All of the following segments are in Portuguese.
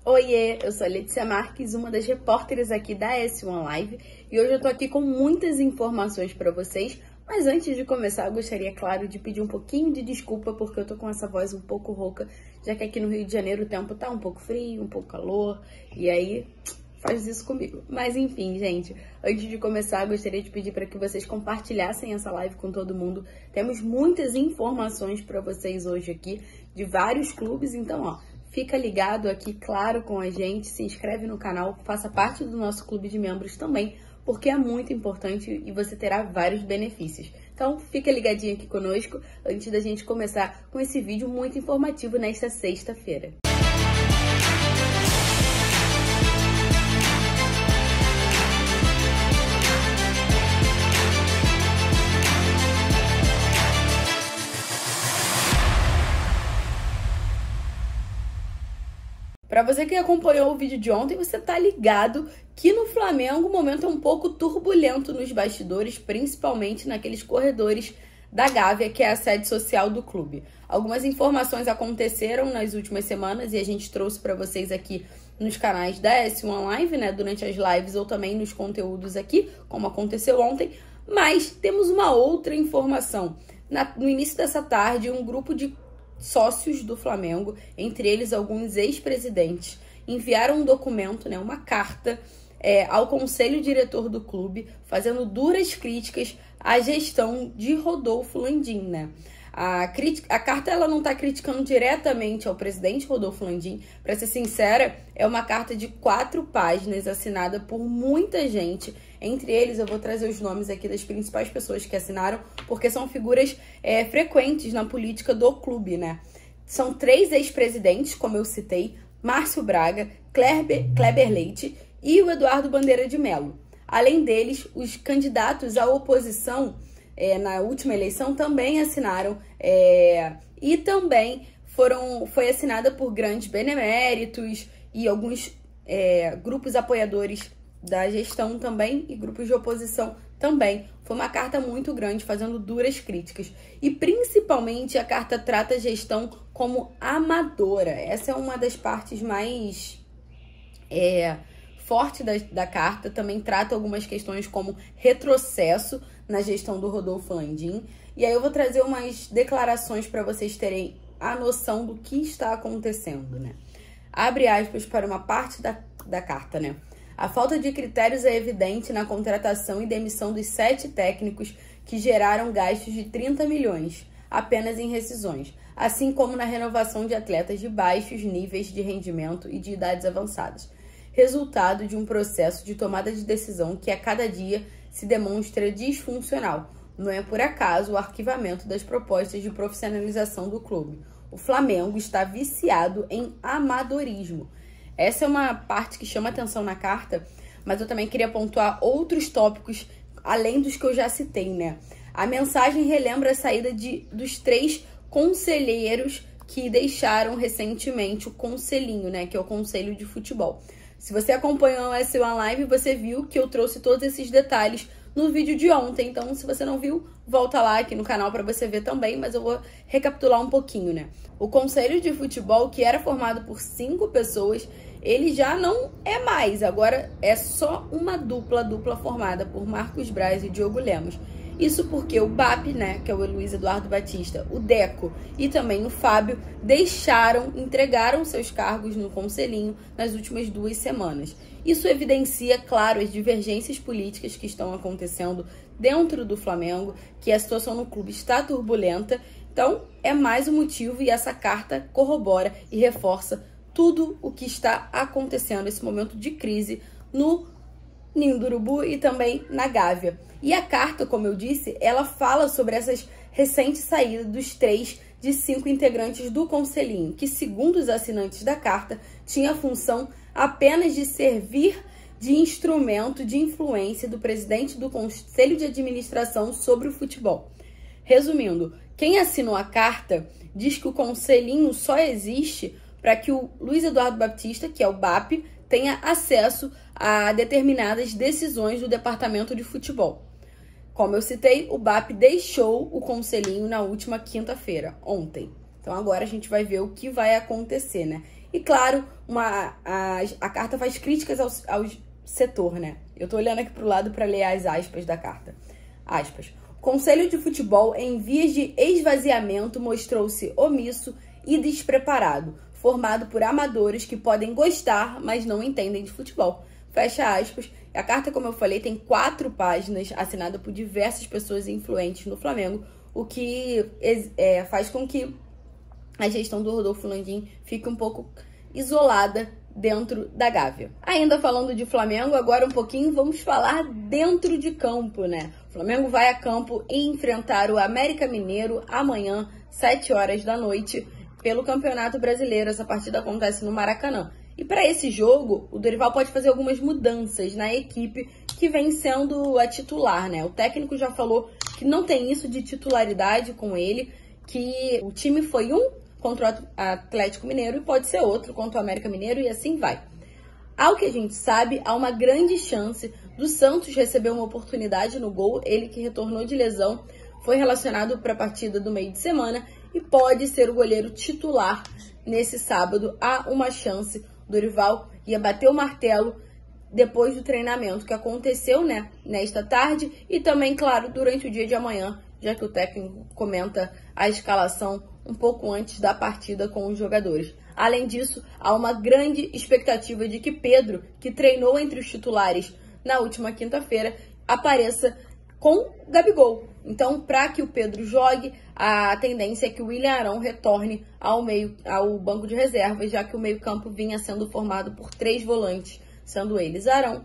Oiê, eu sou a Letícia Marques, uma das repórteres aqui da S1 Live, e hoje eu tô aqui com muitas informações para vocês, mas antes de começar eu gostaria, claro, de pedir um pouquinho de desculpa porque eu tô com essa voz um pouco rouca, já que aqui no Rio de Janeiro o tempo tá um pouco frio, um pouco calor, e aí faz isso comigo. Mas enfim, gente, antes de começar eu gostaria de pedir para que vocês compartilhassem essa live com todo mundo. Temos muitas informações para vocês hoje aqui, de vários clubes, então ó, fica ligado aqui, claro, com a gente, se inscreve no canal, faça parte do nosso clube de membros também, porque é muito importante e você terá vários benefícios. Então, fica ligadinho aqui conosco antes da gente começar com esse vídeo muito informativo nesta sexta-feira. Para você que acompanhou o vídeo de ontem, você tá ligado que no Flamengo o momento é um pouco turbulento nos bastidores, principalmente naqueles corredores da Gávea, que é a sede social do clube. Algumas informações aconteceram nas últimas semanas e a gente trouxe para vocês aqui nos canais da S1 Live, né, durante as lives ou também nos conteúdos aqui, como aconteceu ontem. Mas temos uma outra informação. No início dessa tarde, um grupo de sócios do Flamengo, entre eles alguns ex-presidentes, enviaram um documento, né, uma carta ao conselho diretor do clube, fazendo duras críticas à gestão de Rodolfo Landim, né? A carta ela não está criticando diretamente ao presidente Rodolfo Landim. Para ser sincera, é uma carta de 4 páginas assinada por muita gente. Entre eles, eu vou trazer os nomes aqui das principais pessoas que assinaram, porque são figuras frequentes na política do clube, né? São 3 ex-presidentes, como eu citei, Márcio Braga, Kleber Leite e o Eduardo Bandeira de Mello. Além deles, os candidatos à oposição na última eleição também assinaram e também foi assinada por grandes beneméritos e alguns grupos apoiadores da gestão também e grupos de oposição também. Foi uma carta muito grande, fazendo duras críticas. E principalmente a carta trata a gestão como amadora. Essa é uma das partes mais forte da carta. Também trata algumas questões como retrocesso na gestão do Rodolfo Landim. E aí eu vou trazer umas declarações para vocês terem a noção do que está acontecendo, né? Abre aspas para uma parte da carta, né? A falta de critérios é evidente na contratação e demissão dos 7 técnicos que geraram gastos de 30 milhões apenas em rescisões, assim como na renovação de atletas de baixos níveis de rendimento e de idades avançadas. Resultado de um processo de tomada de decisão que a cada dia se demonstra disfuncional. Não é por acaso o arquivamento das propostas de profissionalização do clube. O Flamengo está viciado em amadorismo. Essa é uma parte que chama atenção na carta, mas eu também queria pontuar outros tópicos, além dos que eu já citei, né? A mensagem relembra a saída dos 3 conselheiros que deixaram recentemente o conselhinho, né? Que é o Conselho de Futebol. Se você acompanhou a S1 Live, você viu que eu trouxe todos esses detalhes no vídeo de ontem. Então, se você não viu, volta lá aqui no canal para você ver também, mas eu vou recapitular um pouquinho, né? O Conselho de Futebol, que era formado por 5 pessoas, ele já não é mais. Agora é só uma dupla formada por Marcos Braz e Diogo Lemos. Isso porque o BAP, né, que é o Luiz Eduardo Batista, o Deco e também o Fábio entregaram seus cargos no conselhinho nas últimas 2 semanas. Isso evidencia, claro, as divergências políticas que estão acontecendo dentro do Flamengo, que a situação no clube está turbulenta. Então, é mais um motivo e essa carta corrobora e reforça tudo o que está acontecendo nesse momento de crise no Ninho do Urubu e também na Gávea. E a carta, como eu disse, ela fala sobre essas recentes saídas dos 3 de 5 integrantes do Conselhinho, que, segundo os assinantes da carta, tinha a função apenas de servir de instrumento de influência do presidente do Conselho de Administração sobre o futebol. Resumindo, quem assinou a carta diz que o Conselhinho só existe para que o Luiz Eduardo Batista, que é o BAP, tenha acesso a determinadas decisões do Departamento de Futebol. Como eu citei, o BAP deixou o Conselhinho na última quinta-feira, ontem. Então agora a gente vai ver o que vai acontecer, né? E claro, a carta faz críticas ao setor, né? Eu tô olhando aqui pro lado para ler as aspas da carta. Aspas. O Conselho de Futebol, em vias de esvaziamento, mostrou-se omisso e despreparado, formado por amadores que podem gostar, mas não entendem de futebol. Fecha aspas. A carta, como eu falei, tem 4 páginas, assinada por diversas pessoas influentes no Flamengo, o que faz com que a gestão do Rodolfo Landim fique um pouco isolada dentro da Gávea. Ainda falando de Flamengo, agora um pouquinho vamos falar dentro de campo, né? O Flamengo vai a campo e enfrentar o América Mineiro amanhã, 7 horas da noite, pelo Campeonato Brasileiro. Essa partida acontece no Maracanã. E para esse jogo, o Dorival pode fazer algumas mudanças na equipe que vem sendo a titular, né? O técnico já falou que não tem isso de titularidade com ele, que o time foi contra o Atlético Mineiro e pode ser outro contra o América Mineiro e assim vai. Ao que a gente sabe, há uma grande chance do Santos receber uma oportunidade no gol. Ele que retornou de lesão, foi relacionado para a partida do meio de semana e pode ser o goleiro titular nesse sábado. Há uma chance. O Dorival ia bater o martelo depois do treinamento que aconteceu, né, nesta tarde e também, claro, durante o dia de amanhã, já que o técnico comenta a escalação um pouco antes da partida com os jogadores. Além disso, há uma grande expectativa de que Pedro, que treinou entre os titulares na última quinta-feira, apareça com Gabigol. Então, para que o Pedro jogue, a tendência é que o William Arão retorne ao banco de reservas, já que o meio-campo vinha sendo formado por 3 volantes, sendo eles Arão,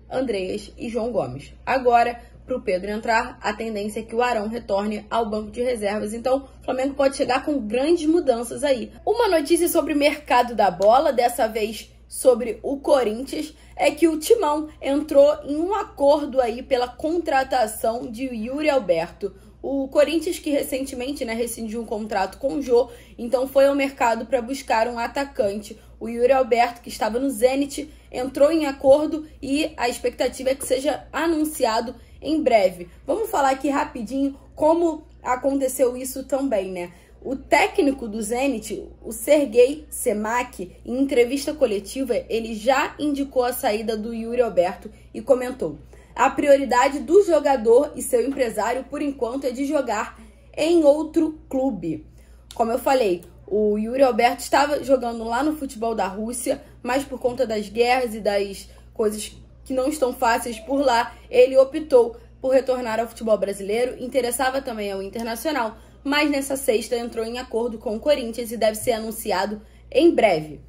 Andreas e João Gomes. Agora, para o Pedro entrar, a tendência é que o Arão retorne ao banco de reservas. Então, o Flamengo pode chegar com grandes mudanças aí. Uma notícia sobre o mercado da bola, dessa vez sobre o Corinthians, é que o Timão entrou em um acordo aí pela contratação de Yuri Alberto. O Corinthians, que recentemente, né, rescindiu um contrato com o Jô, então foi ao mercado para buscar um atacante. O Yuri Alberto, que estava no Zenit, entrou em acordo e a expectativa é que seja anunciado em breve. Vamos falar aqui rapidinho como aconteceu isso também, né? O técnico do Zenit, o Sergei Semak, em entrevista coletiva, ele já indicou a saída do Yuri Alberto e comentou: a prioridade do jogador e seu empresário, por enquanto, é de jogar em outro clube. Como eu falei, o Yuri Alberto estava jogando lá no futebol da Rússia, mas por conta das guerras e das coisas que não estão fáceis por lá, ele optou por retornar ao futebol brasileiro, interessava também ao Internacional, mas nessa sexta entrou em acordo com o Corinthians e deve ser anunciado em breve.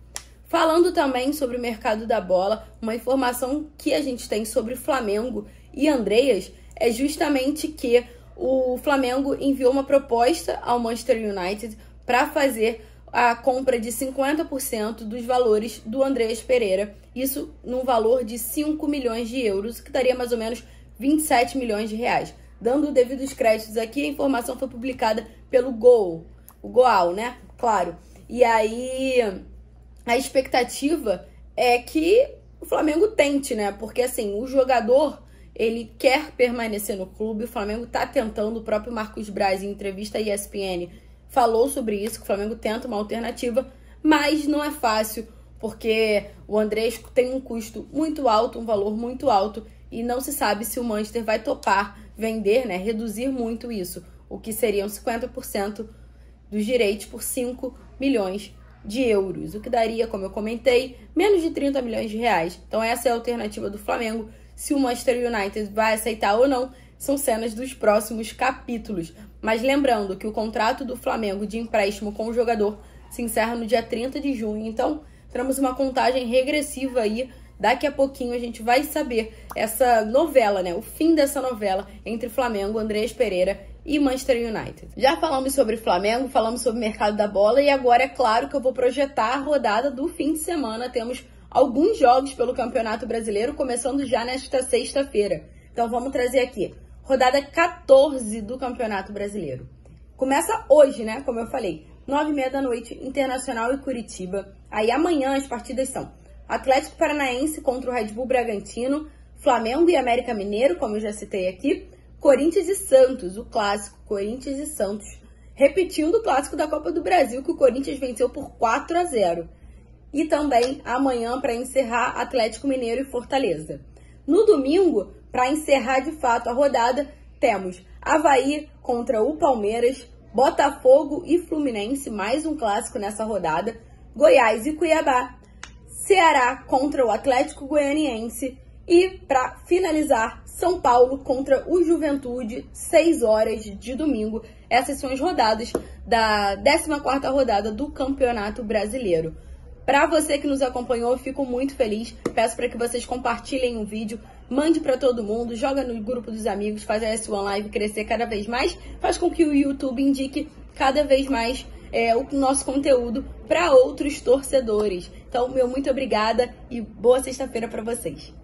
Falando também sobre o mercado da bola, uma informação que a gente tem sobre Flamengo e Andreas é justamente que o Flamengo enviou uma proposta ao Manchester United para fazer a compra de 50% dos valores do Andreas Pereira, isso num valor de 5 milhões de euros, que daria mais ou menos 27 milhões de reais. Dando devidos créditos aqui, a informação foi publicada pelo Goal, né? Claro. E aí, a expectativa é que o Flamengo tente, né? Porque, assim, o jogador, ele quer permanecer no clube, o Flamengo tá tentando, o próprio Marcos Braz, em entrevista à ESPN, falou sobre isso, que o Flamengo tenta uma alternativa, mas não é fácil, porque o Andrés tem um custo muito alto, um valor muito alto, e não se sabe se o Manchester vai topar vender, né, reduzir muito isso, o que seriam 50% dos direitos por 5 milhões de euros, o que daria, como eu comentei, menos de 30 milhões de reais. Então essa é a alternativa do Flamengo. Se o Manchester United vai aceitar ou não, são cenas dos próximos capítulos. Mas lembrando que o contrato do Flamengo de empréstimo com o jogador se encerra no dia 30 de junho. Então, teremos uma contagem regressiva aí. Daqui a pouquinho a gente vai saber essa novela, né? O fim dessa novela entre Flamengo, Andreas Pereira e Manchester United. Já falamos sobre Flamengo, falamos sobre o mercado da bola e agora é claro que eu vou projetar a rodada do fim de semana. Temos alguns jogos pelo Campeonato Brasileiro, começando já nesta sexta-feira. Então vamos trazer aqui rodada 14 do Campeonato Brasileiro. Começa hoje, né? Como eu falei, 9h30 da noite, Internacional e Curitiba. Aí amanhã as partidas são Atlético Paranaense contra o Red Bull Bragantino, Flamengo e América Mineiro, como eu já citei aqui, Corinthians e Santos, o clássico Corinthians e Santos, repetindo o clássico da Copa do Brasil, que o Corinthians venceu por 4-0. e também amanhã para encerrar Atlético Mineiro e Fortaleza. No domingo, para encerrar de fato a rodada, temos Avaí contra o Palmeiras, Botafogo e Fluminense, mais um clássico nessa rodada, Goiás e Cuiabá, Ceará contra o Atlético Goianiense e, para finalizar, São Paulo contra o Juventude, 6 horas de domingo. Essas são as rodadas da 14ª rodada do Campeonato Brasileiro. Para você que nos acompanhou, eu fico muito feliz. Peço para que vocês compartilhem o vídeo, mande para todo mundo, joga no grupo dos amigos, faz a S1 Live crescer cada vez mais, faz com que o YouTube indique cada vez mais o nosso conteúdo para outros torcedores. Então, meu muito obrigada e boa sexta-feira para vocês.